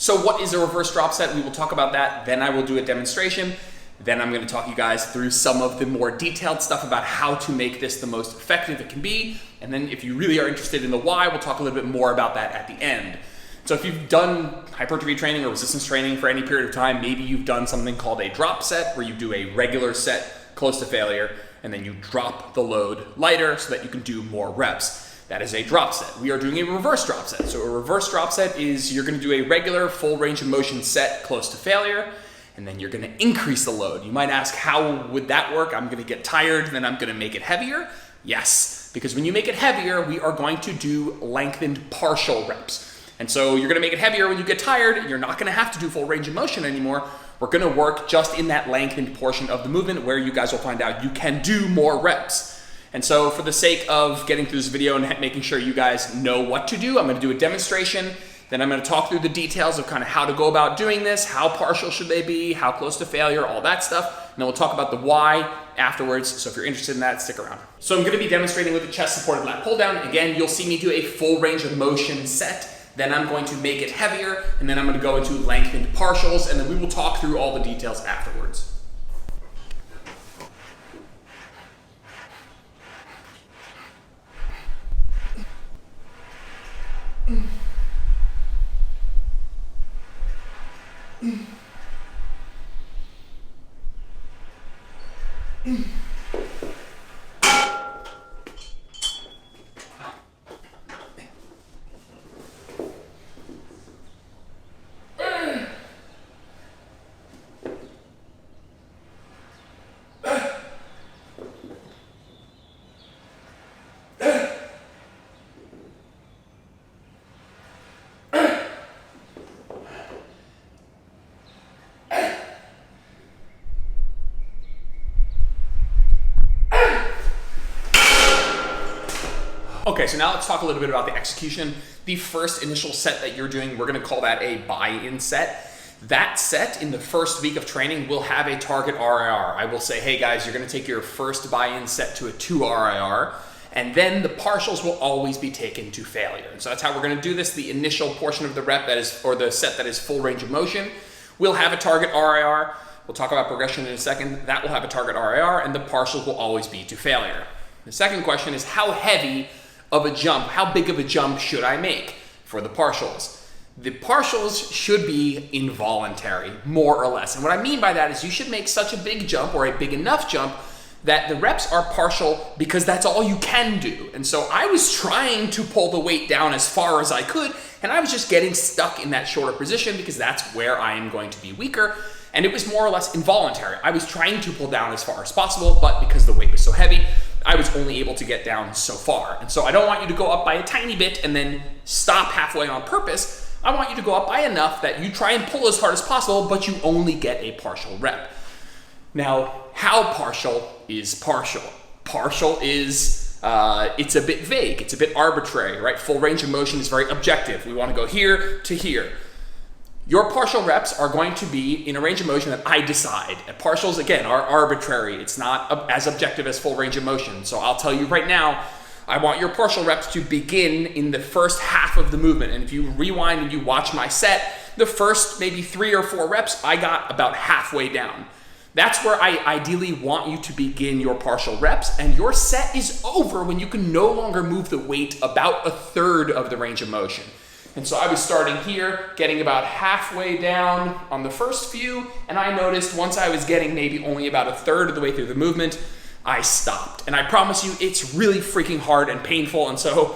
So what is a reverse drop set? We will talk about that. Then I will do a demonstration. Then I'm going to talk you guys through some of the more detailed stuff about how to make this the most effective it can be. And then if you really are interested in the why, we'll talk a little bit more about that at the end. So if you've done hypertrophy training or resistance training for any period of time, maybe you've done something called a drop set, where you do a regular set close to failure, and then you drop the load lighter so that you can do more reps. That is a drop set. We are doing a reverse drop set. So a reverse drop set is you're gonna do a regular full range of motion set close to failure, and then you're gonna increase the load. You might ask, how would that work? I'm gonna get tired, then I'm gonna make it heavier. Yes, because when you make it heavier, we are going to do lengthened partial reps. And so you're gonna make it heavier when you get tired. You're not gonna have to do full range of motion anymore. We're gonna work just in that lengthened portion of the movement where you guys will find out you can do more reps. And so for the sake of getting through this video and making sure you guys know what to do, I'm gonna do a demonstration. Then I'm gonna talk through the details of kind of how to go about doing this, how partial should they be, how close to failure, all that stuff. And then we'll talk about the why afterwards. So if you're interested in that, stick around. So I'm gonna be demonstrating with the chest supported lat pull down. Again, you'll see me do a full range of motion set. Then I'm going to make it heavier, and then I'm gonna go into lengthened partials, and then we will talk through all the details afterwards. Okay, so now let's talk a little bit about the execution. The first initial set that you're doing, we're gonna call that a buy-in set. That set in the first week of training will have a target RIR. I will say, hey guys, you're gonna take your first buy-in set to a 2 RIR, and then the partials will always be taken to failure. And so that's how we're gonna do this. The initial portion of the rep that is, or the set that is full range of motion, will have a target RIR. We'll talk about progression in a second. That will have a target RIR, and the partials will always be to failure. The second question is, how heavy of a jump, how big of a jump should I make for the partials? The partials should be involuntary, more or less. And what I mean by that is you should make such a big jump or a big enough jump that the reps are partial because that's all you can do. And so I was trying to pull the weight down as far as I could, and I was just getting stuck in that shorter position because that's where I am going to be weaker. And it was more or less involuntary. I was trying to pull down as far as possible, but because the weight was so heavy, I was only able to get down so far. And so I don't want you to go up by a tiny bit and then stop halfway on purpose. I want you to go up by enough that you try and pull as hard as possible, but you only get a partial rep. Now, how partial is partial? Partial is, it's a bit vague, it's a bit arbitrary, right? Full range of motion is very objective. We want to go here to here. Your partial reps are going to be in a range of motion that I decide. And partials, again, are arbitrary. It's not as objective as full range of motion. So I'll tell you right now, I want your partial reps to begin in the first half of the movement. And if you rewind and you watch my set, the first maybe 3 or 4 reps, I got about halfway down. That's where I ideally want you to begin your partial reps, and your set is over when you can no longer move the weight about 1/3 of the range of motion. And so I was starting here, getting about halfway down on the first few, and I noticed once I was getting maybe only about 1/3 of the way through the movement, I stopped. And I promise you, it's really freaking hard and painful, and so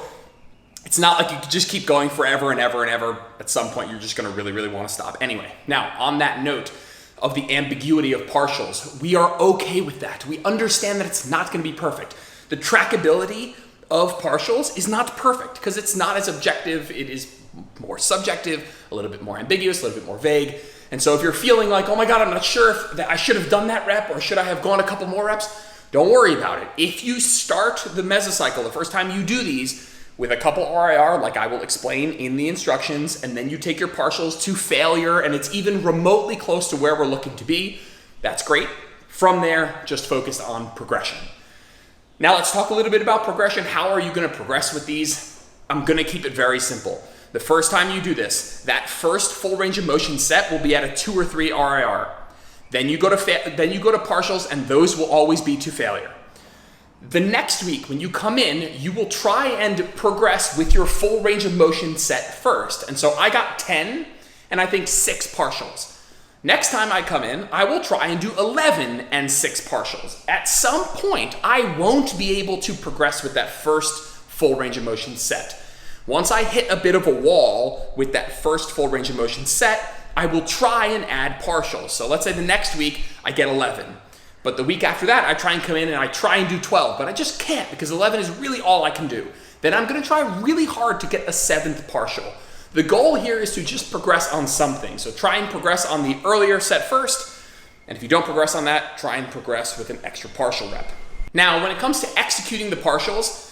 it's not like you could just keep going forever and ever and ever. At some point, you're just gonna really, really wanna stop. Anyway, now on that note of the ambiguity of partials, we are okay with that. We understand that it's not gonna be perfect. The trackability of partials is not perfect because it's not as objective. It is more subjective, a little bit more ambiguous, a little bit more vague. And so if you're feeling like, oh my God, I'm not sure if I should have done that rep or should I have gone a couple more reps, don't worry about it. If you start the mesocycle the first time you do these with a couple RIR, like I will explain in the instructions, and then you take your partials to failure and it's even remotely close to where we're looking to be, that's great. From there, just focus on progression. Now let's talk a little bit about progression. How are you gonna progress with these? I'm gonna keep it very simple. The first time you do this, that first full range of motion set will be at a 2 or 3 RIR. Then you go to partials, and those will always be to failure. The next week, when you come in, you will try and progress with your full range of motion set first. And so I got 10 and I think 6 partials. Next time I come in, I will try and do 11 and 6 partials. At some point, I won't be able to progress with that first full range of motion set. Once I hit a bit of a wall with that first full range of motion set, I will try and add partials. So let's say the next week I get 11. But the week after that, I try and come in and I try and do 12, but I just can't because 11 is really all I can do. Then I'm gonna try really hard to get a 7th partial. The goal here is to just progress on something. So try and progress on the earlier set first, and if you don't progress on that, try and progress with an extra partial rep. Now, when it comes to executing the partials,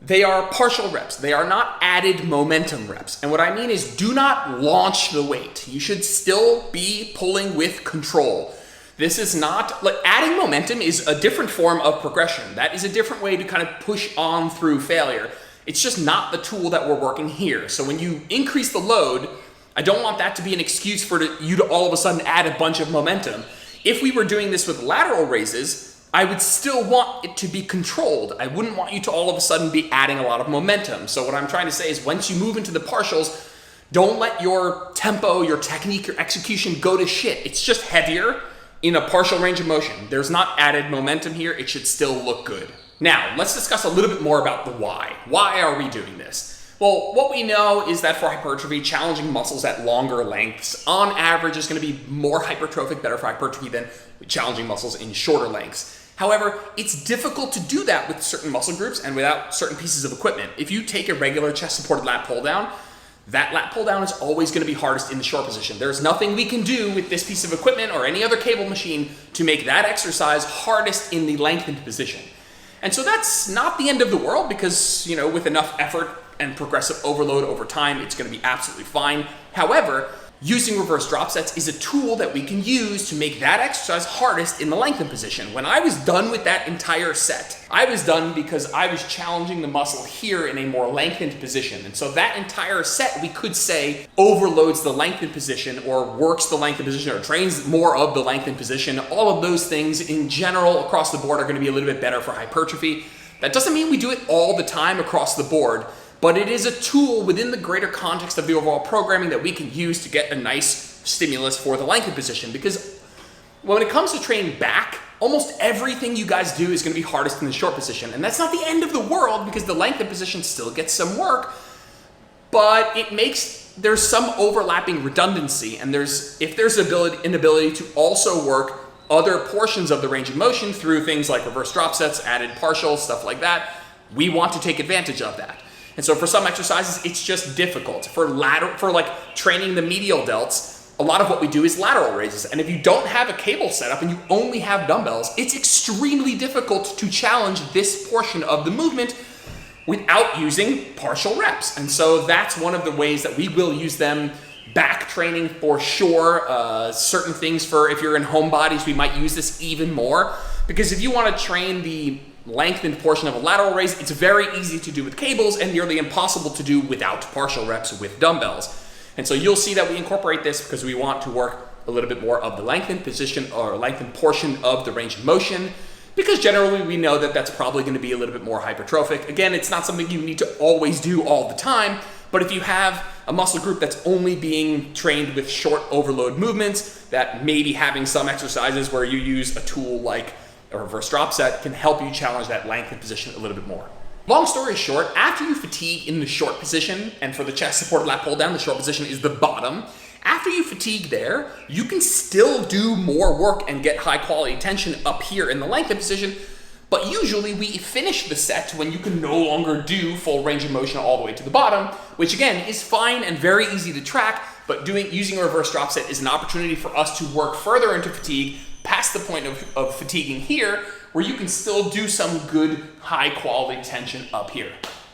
they are partial reps. They are not added momentum reps. And what I mean is do not launch the weight. You should still be pulling with control. This is not, like, adding momentum is a different form of progression. That is a different way to kind of push on through failure. It's just not the tool that we're working here. So when you increase the load, I don't want that to be an excuse for you to all of a sudden add a bunch of momentum. If we were doing this with lateral raises, I would still want it to be controlled. I wouldn't want you to all of a sudden be adding a lot of momentum. So what I'm trying to say is once you move into the partials, don't let your tempo, your technique, your execution go to shit. It's just heavier in a partial range of motion. There's not added momentum here. It should still look good. Now, let's discuss a little bit more about the why. Why are we doing this? Well, what we know is that for hypertrophy, challenging muscles at longer lengths, on average, is going to be more hypertrophic, better for hypertrophy than challenging muscles in shorter lengths. However, it's difficult to do that with certain muscle groups and without certain pieces of equipment. If you take a regular chest-supported lat pull-down, that lat pull-down is always going to be hardest in the short position. There's nothing we can do with this piece of equipment or any other cable machine to make that exercise hardest in the lengthened position. And so that's not the end of the world because, with enough effort and progressive overload over time, it's going to be absolutely fine. However, using reverse drop sets is a tool that we can use to make that exercise hardest in the lengthened position. When I was done with that entire set, I was done because I was challenging the muscle here in a more lengthened position. And so that entire set, we could say, overloads the lengthened position or works the lengthened position or trains more of the lengthened position. All of those things in general across the board are going to be a little bit better for hypertrophy. That doesn't mean we do it all the time across the board, but it is a tool within the greater context of the overall programming that we can use to get a nice stimulus for the lengthened position. Because when it comes to training back, almost everything you guys do is going to be hardest in the short position. And that's not the end of the world because the lengthened position still gets some work, but there's some overlapping redundancy. And if there's an ability to also work other portions of the range of motion through things like reverse drop sets, added partials, stuff like that, we want to take advantage of that. And so for some exercises, it's just difficult. For like training the medial delts, a lot of what we do is lateral raises. And if you don't have a cable setup and you only have dumbbells, it's extremely difficult to challenge this portion of the movement without using partial reps. And so that's one of the ways that we will use them. Back training for sure. Certain things for if you're in home bodies, we might use this even more. Because if you want to train the lengthened portion of a lateral raise, it's very easy to do with cables and nearly impossible to do without partial reps with dumbbells. And so you'll see that we incorporate this because we want to work a little bit more of the lengthened position or lengthened portion of the range of motion, because generally we know that that's probably going to be a little bit more hypertrophic. Again, it's not something you need to always do all the time, but if you have a muscle group that's only being trained with short overload movements, that maybe having some exercises where you use a tool like a reverse drop set can help you challenge that lengthened position a little bit more. Long story short, after you fatigue in the short position, and for the chest supported lat pull down, the short position is the bottom. After you fatigue there, you can still do more work and get high quality tension up here in the lengthened position, but usually we finish the set when you can no longer do full range of motion all the way to the bottom, which again is fine and very easy to track, but using a reverse drop set is an opportunity for us to work further into fatigue past the point of fatiguing here, where you can still do some good high quality tension up here.